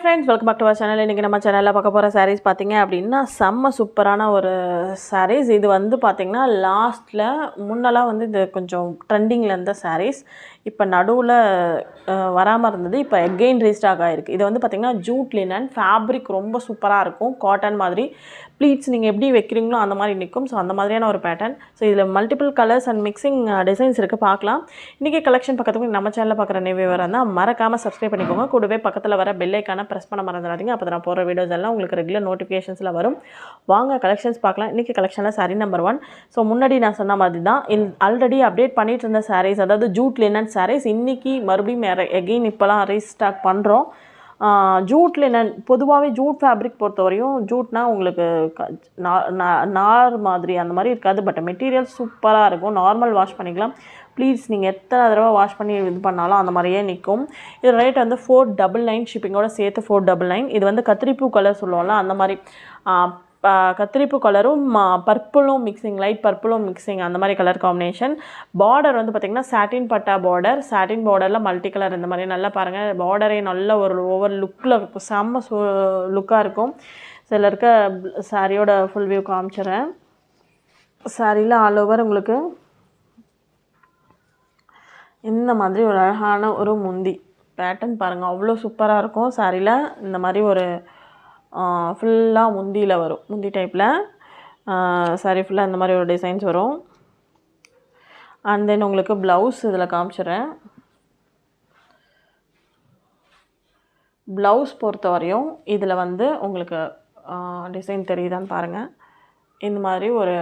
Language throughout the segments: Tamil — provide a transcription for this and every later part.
friends, welcome back to our channel. இன்னைக்கு நம்ம சேனல்ல பார்க்க போற sarees பாத்தீங்க அப்படினா செம்ம சூப்பரான ஒரு sarees. இது வந்து பாத்தீங்கன்னா லாஸ்ட்ல முன்னலாம் வந்து இது கொஞ்சம் ட்ரெண்டிங்ல இருந்த sarees. இப்போ நடுவுல வராம இருந்தது. இப்போ again ரீஸ்டாக் ஆயிருக்கு. இது வந்து பாத்தீங்கன்னா ஜூட் லினன் ஃபேப்ரிக் ரொம்ப சூப்பரா இருக்கும். காட்டன் மாதிரி ப்ளீட்ஸ் நீங்க எப்படி வைக்கிறீங்களோ அந்த மாதிரி நிக்கும். சோ அந்த மாதிரியான ஒரு பேட்டர்ன். சோ இதுல multiple colours and mixing designs இருக்கு பார்க்கலாம். இன்னைக்கு கலெக்ஷன் பக்கத்துக்கு நம்ம சேனல்ல பார்க்குற நியூ வரனா மறக்காம சப்ஸ்கிரைப் பண்ணிக்கோங்க. கூடவே பக்கத்துல வர பெல் ஐகானை பிரஸ் பண்ண மறந்துடாதீங்க. அப்பதான் நான் போற வீடியோஸ் எல்லாம் உங்களுக்கு ரெகுலர் நோட்டிஃபிகேஷன்ஸ்ல வரும். வாங்க கலெக்ஷன்ஸ் பார்க்கலாம். இன்னைக்கு கலெக்ஷன்ல saree நம்பர் 1. சோ முன்னாடி நான் சொன்ன மாதிரி தான் ஆல்ரெடி அப்டேட் பண்ணிட்டு இருந்த sarees, அதாவது ஜூட் லினன் sarees இன்னைக்கு மறுபடியும் அகைன் இப்பலாம் ரீஸ்டாக் பண்றோம். ஜூட் லினன் பொதுவாகவே ஜூட் ஃபேப்ரிக் பொறுத்தவரையும் ஜூட்னா உங்களுக்கு நார் மாதிரி அந்த மாதிரி இருக்காது. பட் மெட்டீரியல் சூப்பராக இருக்கும். நார்மல் வாஷ் பண்ணிக்கலாம். ப்ளீஸ் நீங்கள் எத்தனை தடவை வாஷ் பண்ணி இது பண்ணாலும் அந்த மாதிரியே நிற்கும். இது ரேட் வந்து 499 ஷிப்பிங்கோட சேர்த்து 499. இது வந்து கத்திரிப்பூ கலர் சொல்லுவோம்ல அந்த மாதிரி கத்திரிப்பூ கலரும் பர்பிளும் மிக்சிங், லைட் பர்பிளும் மிக்சிங் அந்த மாதிரி கலர் காம்பினேஷன். பார்டர் வந்து பார்த்திங்கன்னா சாட்டின் பட்டா பார்டர். சாட்டின் பார்டரில் மல்டி கலர் இந்த மாதிரி நல்லா பாருங்கள். பார்டரே நல்ல ஒரு ஓவர் லுக்கில் இருக்கும். செம்ம லுக்காக இருக்கும். சில இருக்க சாரியோட ஃபுல் வியூ காமிச்சிடுறேன். சாரியில் ஆல் ஓவர் உங்களுக்கு இந்த மாதிரி ஒரு அழகான ஒரு முந்தி பேட்டர்ன் பாருங்கள். அவ்வளோ சூப்பராக இருக்கும். சாரியில் இந்த மாதிரி ஒரு ஃபுல்லாக முந்தியில் வரும். முந்தி டைப்பில் சாரி ஃபுல்லாக இந்த மாதிரி ஒரு டிசைன்ஸ் வரும். அண்ட் தென் உங்களுக்கு ப்ளவுஸ் இதில் காமிச்சிடுறேன். ப்ளவுஸ் பொறுத்த வரையும் இதில் வந்து உங்களுக்கு டிசைன் தெரியுதான்னு பாருங்கள். இந்த மாதிரி ஒரு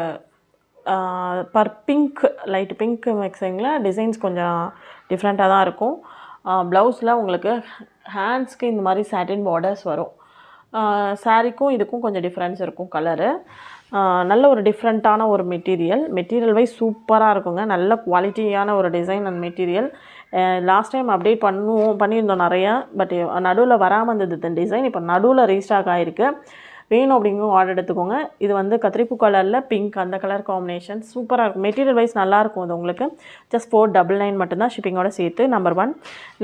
பிங்க், லைட் பிங்க் மிக்சிங்கில் டிசைன்ஸ் கொஞ்சம் டிஃப்ரெண்ட்டாக தான் இருக்கும். ப்ளவுஸில் உங்களுக்கு ஹேண்ட்ஸ்க்கு இந்த மாதிரி சாட்டின் பார்டர்ஸ் வரும். சாரிக்கும் இதுக்கும் கொஞ்சம் டிஃப்ரென்ஸ் இருக்கும் கலரு. நல்ல ஒரு டிஃப்ரெண்ட்டான ஒரு மெட்டீரியல் வைஸ் சூப்பராக இருக்குங்க. நல்ல குவாலிட்டியான ஒரு design and material. Last time update பண்ணியிருந்தோம் நிறையா. பட் நடுவில் வராமல் இருந்தது இந்த டிசைன். இப்போ நடுவில் ரீஸ்டாக் ஆகிருக்கு. வேணும் அப்படிங்கும் ஆர்டர் எடுத்துக்கோங்க. இது வந்து கத்திரிப்பூ கலரில் பிங்க் அந்த கலர் காம்பினேஷன் சூப்பராக இருக்கும். மெட்டீரியல் வைஸ் நல்லாயிருக்கும். அது உங்களுக்கு ஜஸ்ட் 499 மட்டும்தான் ஷிப்பிங்கோட சேர்த்து. நம்பர் 1.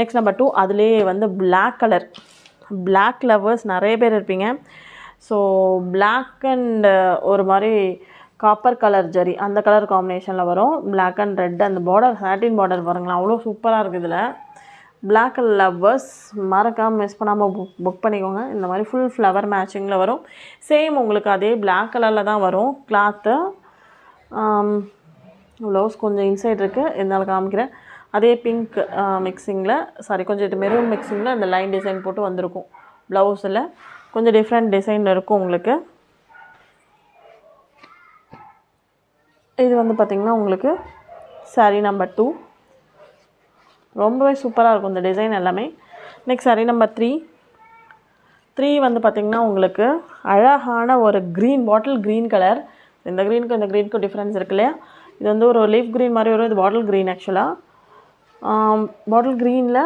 நெக்ஸ்ட் நம்பர் 2, அதுலேயே வந்து பிளாக் கலர். பிளாக் லவர்ஸ் நிறைய பேர் இருப்பீங்க. ஸோ பிளாக் அண்ட் ஒரு மாதிரி காப்பர் கலர் ஜரி அந்த கலர் காம்பினேஷனில் வரும். பிளாக் அண்ட் ரெட் அந்த பார்டர் சாட்டின் பார்டர் பாருங்களா, அவ்வளோ சூப்பராக இருக்குது. இதில் பிளாக் லவ்வர்ஸ் மறக்காமல் மிஸ் பண்ணாமல் புக் பண்ணிக்கோங்க. இந்த மாதிரி ஃபுல் ஃப்ளவர் மேட்சிங்கில் வரும். சேம் உங்களுக்கு அதே பிளாக் கலரில் தான் வரும் கிளாத்து. ப்ளவுஸ் கொஞ்சம் இன்சைட் இருக்குது, இருந்தாலும் காமிக்கிறேன். அதே பிங்க் மிக்சிங்கில் கொஞ்சம் இது மெரூன் மிக்சிங்கில் இந்த லைன் டிசைன் போட்டு வந்திருக்கும். ப்ளவுஸில் கொஞ்சம் டிஃப்ரெண்ட் டிசைன் இருக்கும் உங்களுக்கு. இது வந்து பார்த்திங்கன்னா உங்களுக்கு சாரீ நம்பர் 2. ரொம்பவே சூப்பராக இருக்கும் இந்த டிசைன் எல்லாமே. நெக்ஸ்ட் சாரீ நம்பர் 3 வந்து பார்த்திங்கன்னா உங்களுக்கு அழகான ஒரு க்ரீன், பாட்டில் க்ரீன் கலர். இந்த க்ரீனுக்கும் டிஃப்ரென்ஸ் இருக்கு இல்லையா. இது வந்து ஒரு லீஃப் க்ரீன் மாதிரி வரும். இது பாட்டில் க்ரீன். ஆக்சுவலாக பாட்டில் க்ரீனில்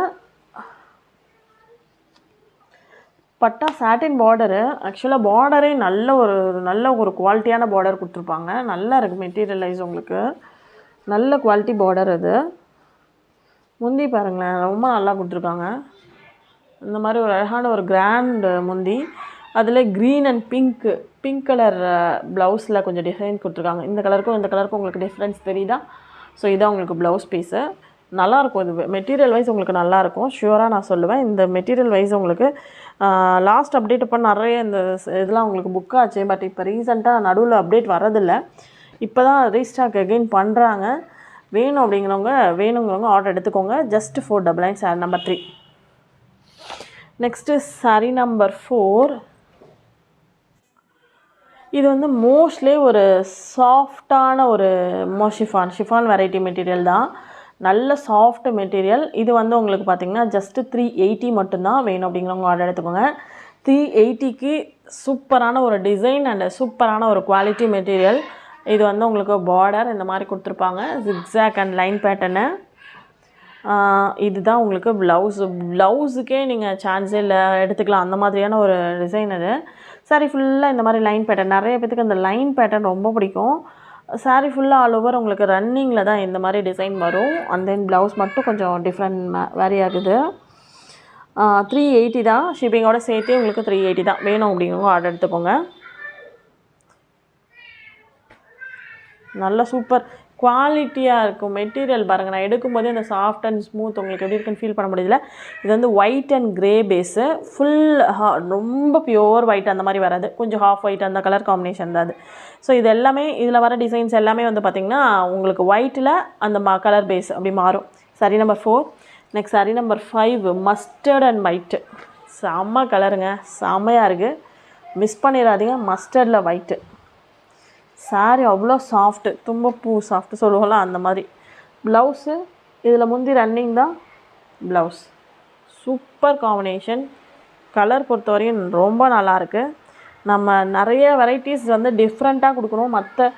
பட்டா சாட்டின் பார்டரு. ஆக்சுவலாக பார்டரே நல்ல ஒரு குவாலிட்டியான பார்டர் கொடுத்துருப்பாங்க. நல்லா இருக்குது மெட்டீரியலைஸ் உங்களுக்கு. நல்ல குவாலிட்டி பார்டர். அது முந்தி பாருங்களேன், ரொம்ப நல்லா கொடுத்துருக்காங்க. இந்த மாதிரி ஒரு அழகான ஒரு கிராண்ட் முந்தி. அதில் க்ரீன் அண்ட் பிங்க் கலர் ப்ளவுஸில் கொஞ்சம் டிசைன் கொடுத்துருக்காங்க. இந்த கலருக்கும் உங்களுக்கு டிஃப்ரென்ஸ் தெரியுதா. ஸோ இதான் உங்களுக்கு ப்ளவுஸ் பீஸு. நல்லாயிருக்கும். இது மெட்டீரியல் வைஸ் உங்களுக்கு நல்லாயிருக்கும். ஷியூராக நான் சொல்லுவேன். இந்த மெட்டீரியல் வைஸ் உங்களுக்கு லாஸ்ட் அப்டேட் பண்ண நிறைய இந்த இதெல்லாம் உங்களுக்கு புக் ஆச்சு. பட் இப்போ ரீசெண்டாக நடுவில் அப்டேட் வரதில்லை. இப்போ தான் ரீஸ்டாக் அகெயின் பண்ணுறாங்க. வேணுங்கிறவங்க ஆர்டர் எடுத்துக்கோங்க. Just 499 sorry number 3. Next sorry number 4. இது வந்து மோஸ்ட்லி ஒரு சாஃப்டான ஒரு ஷிஃபான் வெரைட்டி மெட்டீரியல் தான். நல்ல சாஃப்ட் மெட்டீரியல். இது வந்து உங்களுக்கு பார்த்திங்கன்னா ஜஸ்ட்டு 380 மட்டும்தான். வேணும் அப்படிங்கிறவங்க ஆர்டர் எடுத்துக்கோங்க. 380க்கு சூப்பரான ஒரு டிசைன் அண்ட் சூப்பரான ஒரு குவாலிட்டி மெட்டீரியல். இது வந்து உங்களுக்கு பார்டர் இந்த மாதிரி கொடுத்துருப்பாங்க. Zigzag and line pattern. இதுதான் உங்களுக்கு ப்ளவுஸுக்கே நீங்கள் சான்ஸே இல்லை, எடுத்துக்கலாம். அந்த மாதிரியான ஒரு டிசைன் அது. சாரி ஃபுல்லாக இந்த மாதிரி லைன் பேட்டர்ன். நிறைய பேத்துக்கு அந்த லைன் பேட்டர்ன் ரொம்ப பிடிக்கும். சாரி ஃபுல்லாக ஆல் ஓவர் உங்களுக்கு ரன்னிங்கில் தான் இந்த மாதிரி டிசைன் வரும். அண்ட் தென் ப்ளவுஸ் மட்டும் கொஞ்சம் டிஃப்ரெண்ட் வேரி ஆகுது. 380 தான், ஷிப்பிங்கோட சேர்த்து உங்களுக்கு 380 தான். வேணும் அப்படிங்கிறவங்க ஆர்டர் எடுத்துக்கோங்க. நல்ல சூப்பர் குவாலிட்டியாக இருக்கும். மெட்டீரியல் பாருங்கள், நான் எடுக்கும்போதே அந்த சாஃப்ட் அண்ட் ஸ்மூத் உங்களுக்கு எப்படி இருக்குன்னு ஃபீல் பண்ண முடியல. இது வந்து white and grey base, full ரொம்ப பியோர் ஒயிட் அந்த மாதிரி வராது, கொஞ்சம் ஹாஃப் ஒயிட் அந்த கலர் காம்பினேஷன் தான் அது. ஸோ இது எல்லாமே இதில் வர டிசைன்ஸ் எல்லாமே வந்து பார்த்திங்கன்னா உங்களுக்கு ஒயிட்டில் அந்த கலர் பேஸ் அப்படி மாறும். Sorry number 4. Next sorry number 5 mustard and white. செம்ம கலருங்க, செம்மையாக இருக்குது, மிஸ் பண்ணிடாதீங்க. மஸ்டர்டில் ஒயிட்டு சாரி அவ்வளோ சாஃப்ட்டு, தும்பப்பூ சாஃப்ட்டு சொல்லுவோம்ல அந்த மாதிரி. ப்ளவுஸு இதில் முந்தி ரன்னிங் தான் ப்ளவுஸ். Super combination. கலர் பொறுத்தவரையும் ரொம்ப நல்லாயிருக்கு. நம்ம நிறைய வெரைட்டிஸ் வந்து டிஃப்ரெண்ட்டாக கொடுக்கணும், மற்ற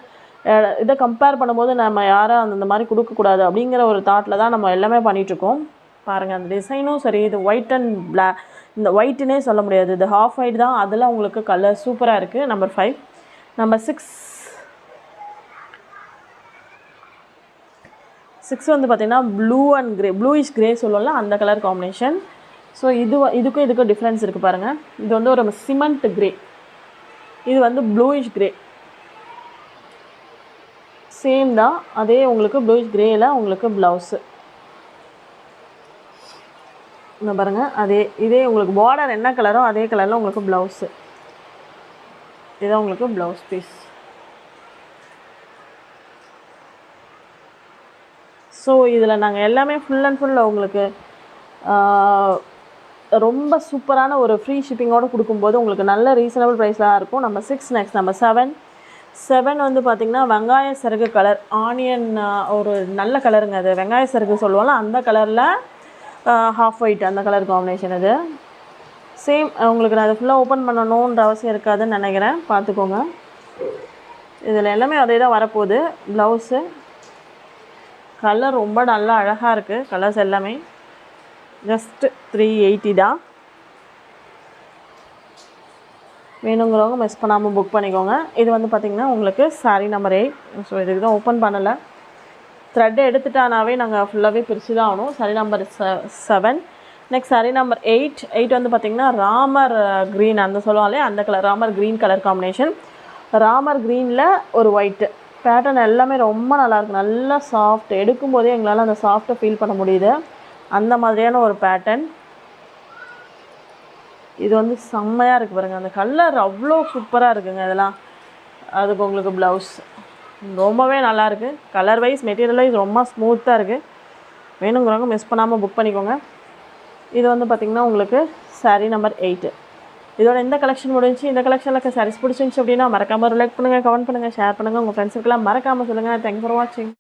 இதை கம்பேர் பண்ணும்போது நம்ம யாரும் அந்த மாதிரி கொடுக்கக்கூடாது அப்படிங்கிற ஒரு தாட்டில் தான் நம்ம எல்லாமே பண்ணிகிட்ருக்கோம். பாருங்கள் அந்த டிசைனும் சரி, இது ஒயிட் அண்ட் பிளாக், இந்த ஒயிட்டுன்னே சொல்ல முடியாது, இது ஹாஃப் ஒயிட் தான், அதில் உங்களுக்கு கலர் சூப்பராக இருக்குது. நம்பர் 5. நம்பர் 6 வந்து பார்த்திங்கன்னா blue and grey, bluish grey சொல்லுவோம்ல அந்த கலர் காம்பினேஷன். ஸோ இதுக்கும் டிஃப்ரென்ஸ் இருக்குது பாருங்கள். இது வந்து ஒரு சிமெண்ட் க்ரே, இது வந்து ப்ளூயிஷ் க்ரே, சேம் தான். அதே உங்களுக்கு ப்ளூயிஷ் க்ரேயில் உங்களுக்கு ப்ளவுஸு இந்த பாருங்கள், இதே உங்களுக்கு பார்டர் என்ன கலரோ அதே கலரில் உங்களுக்கு ப்ளவுஸு. இதுதான் உங்களுக்கு ப்ளவுஸ் பீஸ். ஸோ இதில் நாங்கள் எல்லாமே ஃபுல் அண்ட் ஃபுல் உங்களுக்கு ரொம்ப சூப்பரான ஒரு ஃப்ரீ ஷிப்பிங்கோடு கொடுக்கும்போது உங்களுக்கு நல்ல ரீசனபிள் ப்ரைஸாக இருக்கும். நம்பர் 6. நெக்ஸ்ட் நம்பர் 7 வந்து பார்த்திங்கன்னா வெங்காய சருகு கலர், ஆனியன் ஒரு நல்ல கலருங்க, அது வெங்காய சருகு சொல்லுவோம்ல அந்த கலரில் ஹாஃப் ஒயிட் அந்த கலர் காம்பினேஷன். இது சேம் உங்களுக்கு நான் அதை ஃபுல்லாக ஓப்பன் பண்ணணுன்ற அவசியம் இருக்காதுன்னு நினைக்கிறேன், பார்த்துக்கோங்க. இதில் எல்லாமே அதே தான் வரப்போகுது. ப்ளவுஸு கலர் ரொம்ப நல்லா அழகாக இருக்குது, கலர்ஸ் எல்லாமே. ஜஸ்ட்டு 380 தான். வேணுங்கிறவங்க மிஸ் பண்ணாமல் புக் பண்ணிக்கோங்க. இது வந்து பார்த்திங்கன்னா உங்களுக்கு சாரீ நம்பர் 8. ஸோ இதுக்கு தான் ஓப்பன் பண்ணலை, த்ரெட்டை எடுத்துட்டானாவே நாங்கள் ஃபுல்லாகவே பிரித்து தான் ஆகணும். Sari number 7. Next sari number 8 வந்து பார்த்திங்கன்னா ராமர் க்ரீன் அந்த சொல்லுவாங்களே அந்த colour, Ramar green colour combination. Ramar க்ரீனில் ஒரு ஒயிட்டு பேட்டர்ன் எல்லாமே ரொம்ப நல்லாயிருக்கு, நல்லா சாஃப்ட். எடுக்கும்போதே எங்களால் அந்த சாஃப்ட்டை ஃபீல் பண்ண முடியுது, அந்த மாதிரியான ஒரு பேட்டர்ன். இது வந்து செம்மையாக இருக்குது பாருங்கள், அந்த கலர் அவ்வளோ சூப்பராக இருக்குங்க இதெல்லாம். அதுக்கு உங்களுக்கு ப்ளவுஸ் ரொம்பவே நல்லாயிருக்கு, கலர் வைஸ் மெட்டீரியல் வைஸ் ரொம்ப ஸ்மூத்தாக இருக்குது. வேணுங்கிறவங்க மிஸ் பண்ணாமல் புக் பண்ணிக்கோங்க. இது வந்து பார்த்திங்கன்னா உங்களுக்கு சாரீ நம்பர் 8. இதோட இந்த கலெக்ஷன் முடிஞ்சு. இந்த கலெக்ஷனில் இருக்க சாரீஸ் பிடிச்சிருந்துச்சு அப்படின்னா மறக்காமல் லைக் பண்ணுங்கள், கமெண்ட் பண்ணுங்கள், ஷேர் பண்ணுங்கள், உங்கள் ஃப்ரெண்ட்ஸுக்கெல்லாம் மறக்காமல் சொல்லுங்கள். தேங்க்ஸ் ஃபார் வாட்சிங்.